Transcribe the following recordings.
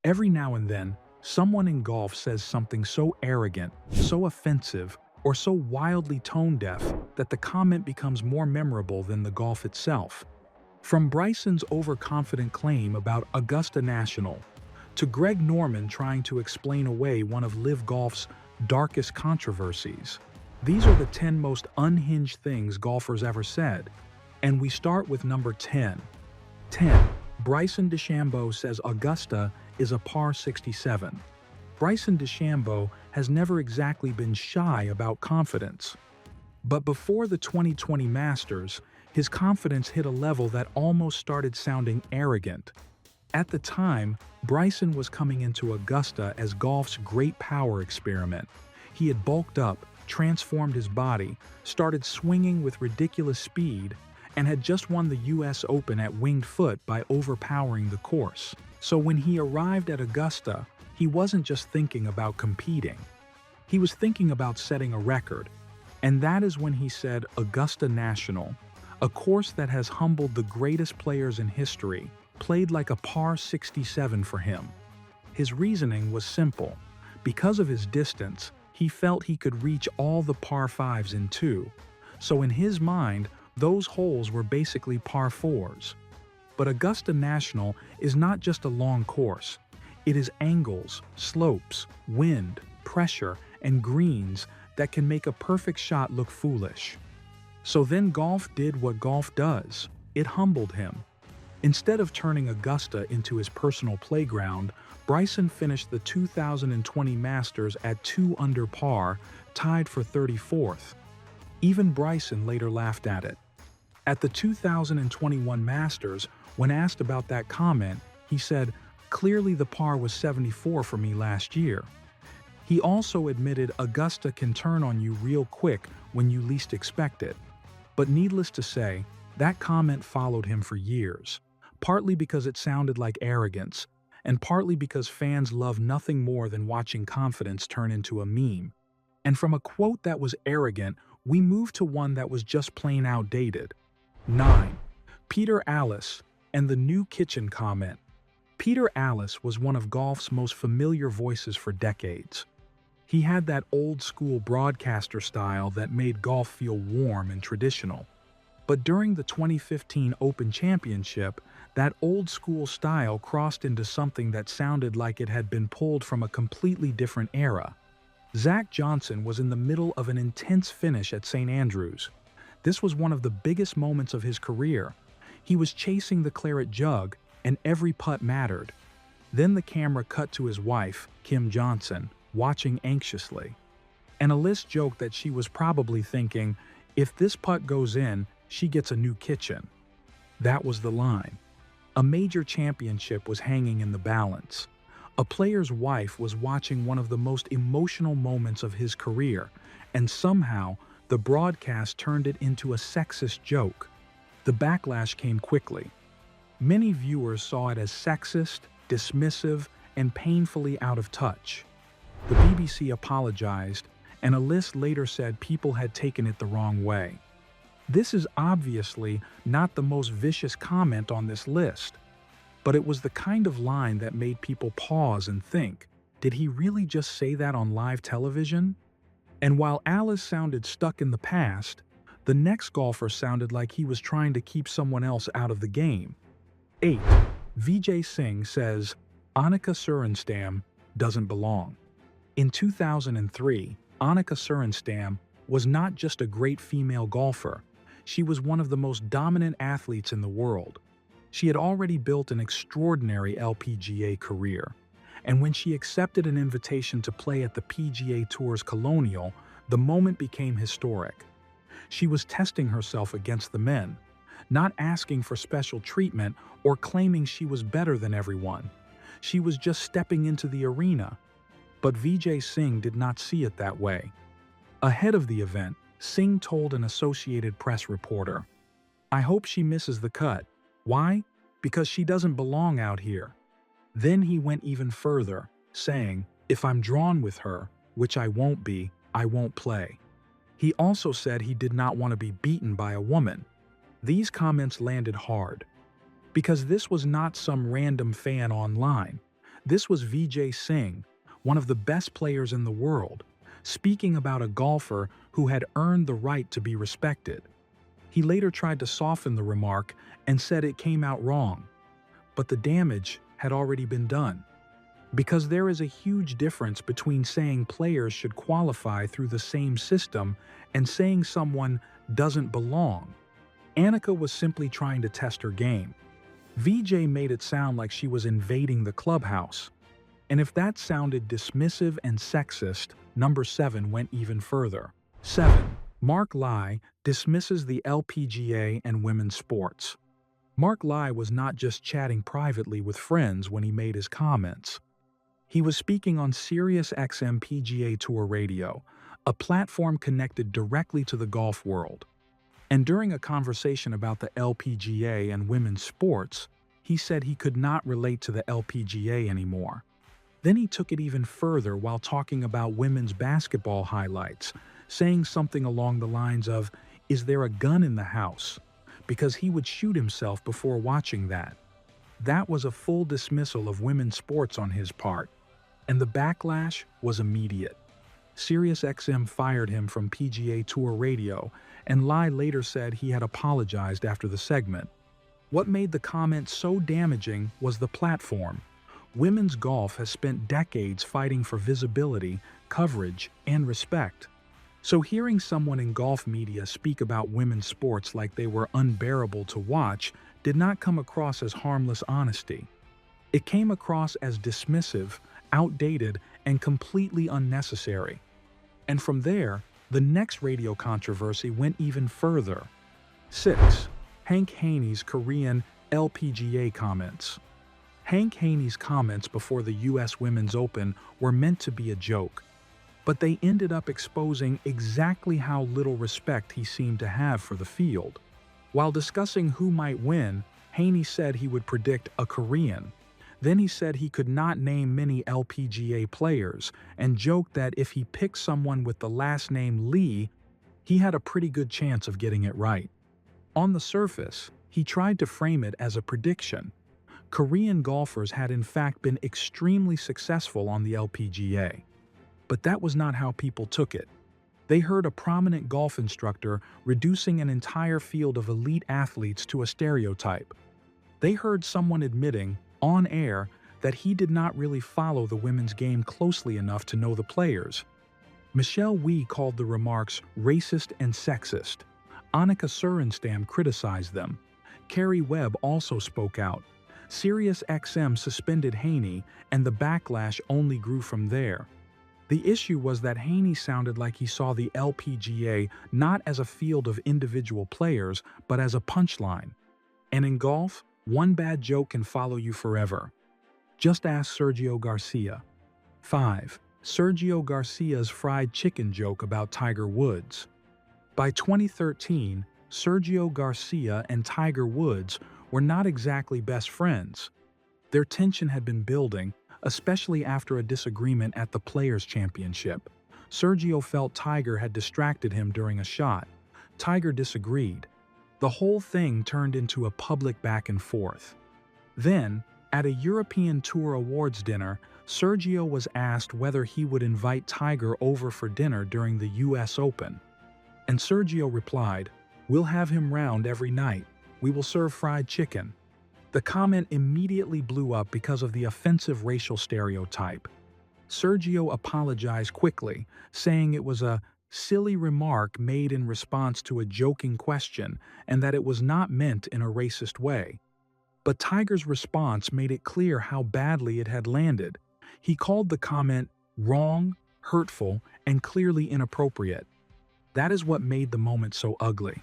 Every now and then, someone in golf says something so arrogant, so offensive, or so wildly tone-deaf that the comment becomes more memorable than the golf itself. From Bryson's overconfident claim about Augusta National, to Greg Norman trying to explain away one of LIV Golf's darkest controversies. These are the 10 most unhinged things golfers ever said. And we start with number 10. 10. Bryson DeChambeau says Augusta is a par 67. Bryson DeChambeau has never exactly been shy about confidence. But before the 2020 Masters, his confidence hit a level that almost started sounding arrogant. At the time, Bryson was coming into Augusta as golf's great power experiment. He had bulked up, transformed his body, started swinging with ridiculous speed, and had just won the US Open at Winged Foot by overpowering the course. So when he arrived at Augusta, he wasn't just thinking about competing. He was thinking about setting a record. And that is when he said Augusta National, a course that has humbled the greatest players in history, played like a par 67 for him. His reasoning was simple. Because of his distance, he felt he could reach all the par 5s in 2. So in his mind, those holes were basically par 4s. But Augusta National is not just a long course. It is angles, slopes, wind, pressure, and greens that can make a perfect shot look foolish. So then golf did what golf does. It humbled him. Instead of turning Augusta into his personal playground, Bryson finished the 2020 Masters at 2 under par, tied for 34th. Even Bryson later laughed at it. At the 2021 Masters, when asked about that comment, he said, "Clearly the par was 74 for me last year." He also admitted Augusta can turn on you real quick when you least expect it. But needless to say, that comment followed him for years, partly because it sounded like arrogance, and partly because fans love nothing more than watching confidence turn into a meme. And from a quote that was arrogant, we moved to one that was just plain outdated. 9. Peter Alliss and the new kitchen comment. Peter Alliss was one of golf's most familiar voices for decades. He had that old-school broadcaster style that made golf feel warm and traditional. But during the 2015 Open Championship, that old-school style crossed into something that sounded like it had been pulled from a completely different era. Zach Johnson was in the middle of an intense finish at St. Andrews. This was one of the biggest moments of his career. He was chasing the claret jug, and every putt mattered. Then the camera cut to his wife, Kim Johnson, watching anxiously. And Alliss joked that she was probably thinking, if this putt goes in, she gets a new kitchen. That was the line. A major championship was hanging in the balance. A player's wife was watching one of the most emotional moments of his career, and somehow, the broadcast turned it into a sexist joke. The backlash came quickly. Many viewers saw it as sexist, dismissive, and painfully out of touch. The BBC apologized, and Alliss later said people had taken it the wrong way. This is obviously not the most vicious comment on this list, but it was the kind of line that made people pause and think, did he really just say that on live television? And while Alliss sounded stuck in the past, the next golfer sounded like he was trying to keep someone else out of the game. 8. Vijay Singh says, Annika Sorenstam doesn't belong. In 2003, Annika Sorenstam was not just a great female golfer, she was one of the most dominant athletes in the world. She had already built an extraordinary LPGA career, and when she accepted an invitation to play at the PGA Tour's Colonial, the moment became historic. She was testing herself against the men, not asking for special treatment or claiming she was better than everyone. She was just stepping into the arena. But Vijay Singh did not see it that way. Ahead of the event, Singh told an Associated Press reporter, "I hope she misses the cut. Why? Because she doesn't belong out here." Then he went even further, saying, "If I'm drawn with her, which I won't be, I won't play." He also said he did not want to be beaten by a woman. These comments landed hard. Because this was not some random fan online. This was Vijay Singh, one of the best players in the world, speaking about a golfer who had earned the right to be respected. He later tried to soften the remark and said it came out wrong, but the damage had already been done. Because there is a huge difference between saying players should qualify through the same system and saying someone doesn't belong. Annika was simply trying to test her game. Vijay made it sound like she was invading the clubhouse. And if that sounded dismissive and sexist, number 7 went even further. 7. Mark Lai dismisses the LPGA and women's sports. Mark Lai was not just chatting privately with friends when he made his comments. He was speaking on Sirius XM PGA Tour Radio, a platform connected directly to the golf world. And during a conversation about the LPGA and women's sports, he said he could not relate to the LPGA anymore. Then he took it even further while talking about women's basketball highlights, saying something along the lines of, "Is there a gun in the house?" because he would shoot himself before watching that. That was a full dismissal of women's sports on his part, and the backlash was immediate. SiriusXM fired him from PGA Tour Radio, and Lai later said he had apologized after the segment. What made the comment so damaging was the platform. Women's golf has spent decades fighting for visibility, coverage, and respect. So hearing someone in golf media speak about women's sports like they were unbearable to watch did not come across as harmless honesty. It came across as dismissive, outdated, and completely unnecessary. And from there, the next radio controversy went even further. 6. Hank Haney's Korean LPGA comments. Hank Haney's comments before the U.S. Women's Open were meant to be a joke, but they ended up exposing exactly how little respect he seemed to have for the field. While discussing who might win, Haney said he would predict a Korean. Then he said he could not name many LPGA players and joked that if he picked someone with the last name Lee, he had a pretty good chance of getting it right. On the surface, he tried to frame it as a prediction. Korean golfers had in fact been extremely successful on the LPGA. But that was not how people took it. They heard a prominent golf instructor reducing an entire field of elite athletes to a stereotype. They heard someone admitting, on air, that he did not really follow the women's game closely enough to know the players. Michelle Wie called the remarks racist and sexist. Annika Sorenstam criticized them. Carrie Webb also spoke out. SiriusXM suspended Haney, and the backlash only grew from there. The issue was that Haney sounded like he saw the LPGA not as a field of individual players, but as a punchline. And in golf, one bad joke can follow you forever. Just ask Sergio Garcia. 5. Sergio Garcia's fried chicken joke about Tiger Woods. By 2013, Sergio Garcia and Tiger Woods were not exactly best friends. Their tension had been building, especially after a disagreement at the Players' Championship. Sergio felt Tiger had distracted him during a shot. Tiger disagreed. The whole thing turned into a public back and forth. Then, at a European Tour Awards dinner, Sergio was asked whether he would invite Tiger over for dinner during the US Open. And Sergio replied, "We'll have him round every night. We will serve fried chicken." The comment immediately blew up because of the offensive racial stereotype. Sergio apologized quickly, saying it was a silly remark made in response to a joking question and that it was not meant in a racist way. But Tiger's response made it clear how badly it had landed. He called the comment wrong, hurtful, and clearly inappropriate. That is what made the moment so ugly.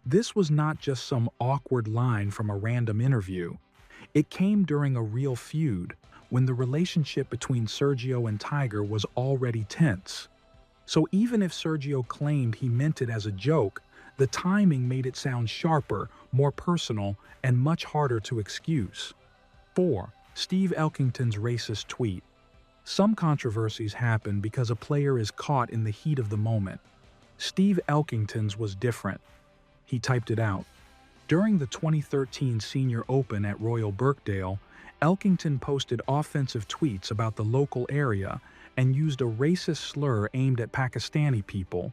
This was not just some awkward line from a random interview. It came during a real feud, when the relationship between Sergio and Tiger was already tense. So even if Sergio claimed he meant it as a joke, the timing made it sound sharper, more personal, and much harder to excuse. 4. Steve Elkington's racist tweet. Some controversies happen because a player is caught in the heat of the moment. Steve Elkington's was different. He typed it out. During the 2013 Senior Open at Royal Birkdale, Elkington posted offensive tweets about the local area and used a racist slur aimed at Pakistani people.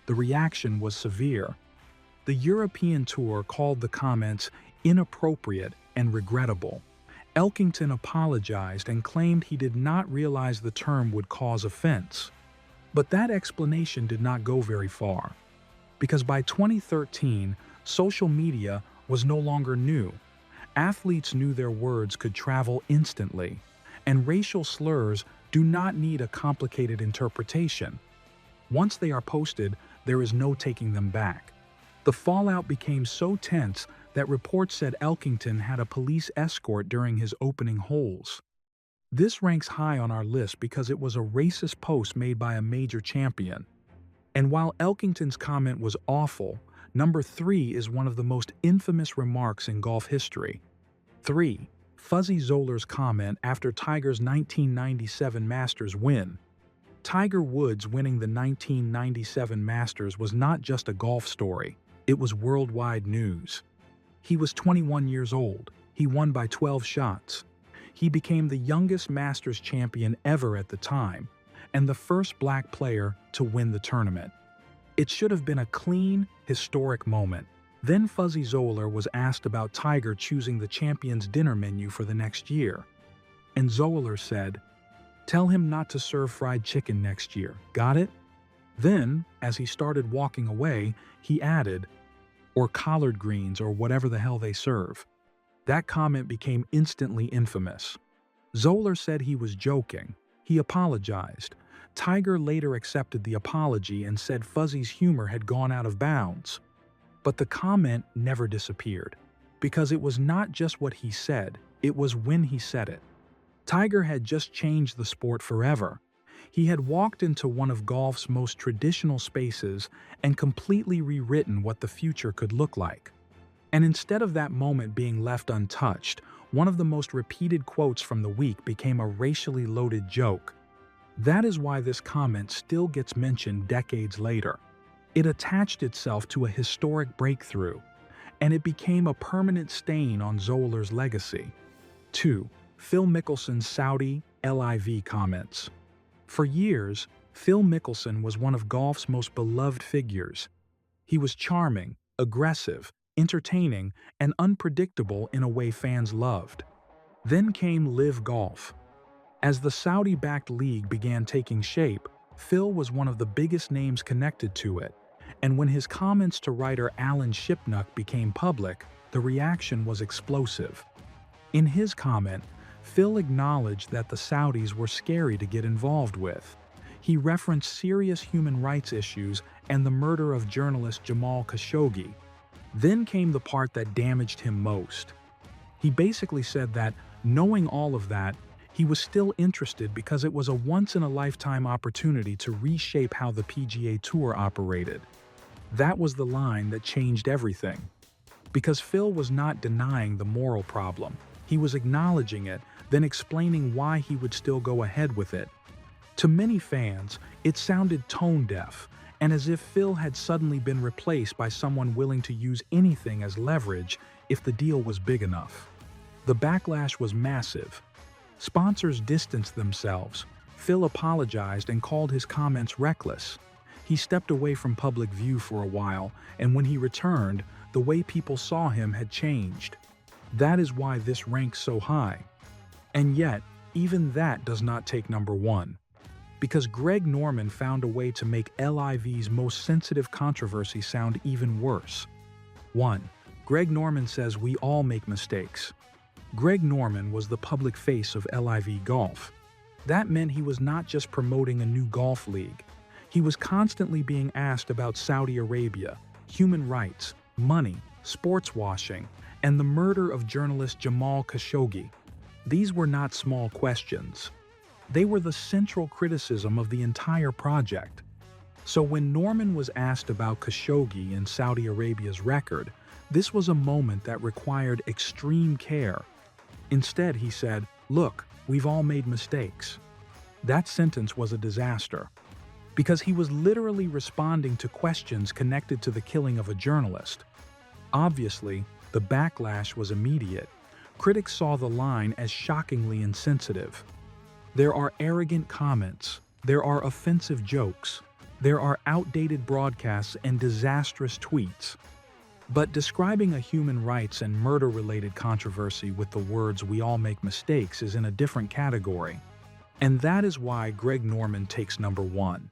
The reaction was severe. The European Tour called the comments inappropriate and regrettable. Elkington apologized and claimed he did not realize the term would cause offense. But that explanation did not go very far, because by 2013, social media was no longer new. Athletes knew their words could travel instantly, and racial slurs do not need a complicated interpretation. Once they are posted, there is no taking them back. The fallout became so tense that reports said Elkington had a police escort during his opening holes. This ranks high on our list because it was a racist post made by a major champion. And while Elkington's comment was awful, number 3 is one of the most infamous remarks in golf history. 3. Fuzzy Zoeller's comment after Tiger's 1997 Masters win. Tiger Woods winning the 1997 Masters was not just a golf story, it was worldwide news. He was 21 years old. He won by 12 shots. He became the youngest Masters champion ever at the time, and the first black player to win the tournament. It should have been a clean, historic moment. Then Fuzzy Zoeller was asked about Tiger choosing the champion's dinner menu for the next year. And Zoeller said, "Tell him not to serve fried chicken next year, got it?" Then, as he started walking away, he added, "Or collard greens or whatever the hell they serve." That comment became instantly infamous. Zoeller said he was joking. He apologized. Tiger later accepted the apology and said Fuzzy's humor had gone out of bounds. But the comment never disappeared, because it was not just what he said, it was when he said it. Tiger had just changed the sport forever. He had walked into one of golf's most traditional spaces and completely rewritten what the future could look like. And instead of that moment being left untouched, one of the most repeated quotes from the week became a racially loaded joke. That is why this comment still gets mentioned decades later. It attached itself to a historic breakthrough, and it became a permanent stain on Zoeller's legacy. 2. Phil Mickelson's Saudi LIV comments. For years, Phil Mickelson was one of golf's most beloved figures. He was charming, aggressive, entertaining, and unpredictable in a way fans loved. Then came LIV Golf. As the Saudi-backed league began taking shape, Phil was one of the biggest names connected to it, and when his comments to writer Alan Shipnuck became public, the reaction was explosive. In his comment, Phil acknowledged that the Saudis were scary to get involved with. He referenced serious human rights issues and the murder of journalist Jamal Khashoggi. Then came the part that damaged him most. He basically said that, knowing all of that, he was still interested because it was a once-in-a-lifetime opportunity to reshape how the PGA Tour operated. That was the line that changed everything. Because Phil was not denying the moral problem. He was acknowledging it, then explaining why he would still go ahead with it. To many fans, it sounded tone-deaf, and as if Phil had suddenly been replaced by someone willing to use anything as leverage if the deal was big enough. The backlash was massive. Sponsors distanced themselves. Phil apologized and called his comments reckless. He stepped away from public view for a while, and when he returned, the way people saw him had changed. That is why this ranks so high. And yet, even that does not take number 1. Because Greg Norman found a way to make LIV's most sensitive controversy sound even worse. 1. Greg Norman says we all make mistakes. Greg Norman was the public face of LIV Golf. That meant he was not just promoting a new golf league. He was constantly being asked about Saudi Arabia, human rights, money, sports washing, and the murder of journalist Jamal Khashoggi. These were not small questions. They were the central criticism of the entire project. So when Norman was asked about Khashoggi and Saudi Arabia's record, this was a moment that required extreme care. Instead, he said, "Look, we've all made mistakes." That sentence was a disaster, because he was literally responding to questions connected to the killing of a journalist. Obviously, the backlash was immediate. Critics saw the line as shockingly insensitive. There are arrogant comments, there are offensive jokes, there are outdated broadcasts and disastrous tweets. But describing a human rights and murder-related controversy with the words "we all make mistakes" is in a different category. And that is why Greg Norman takes number one.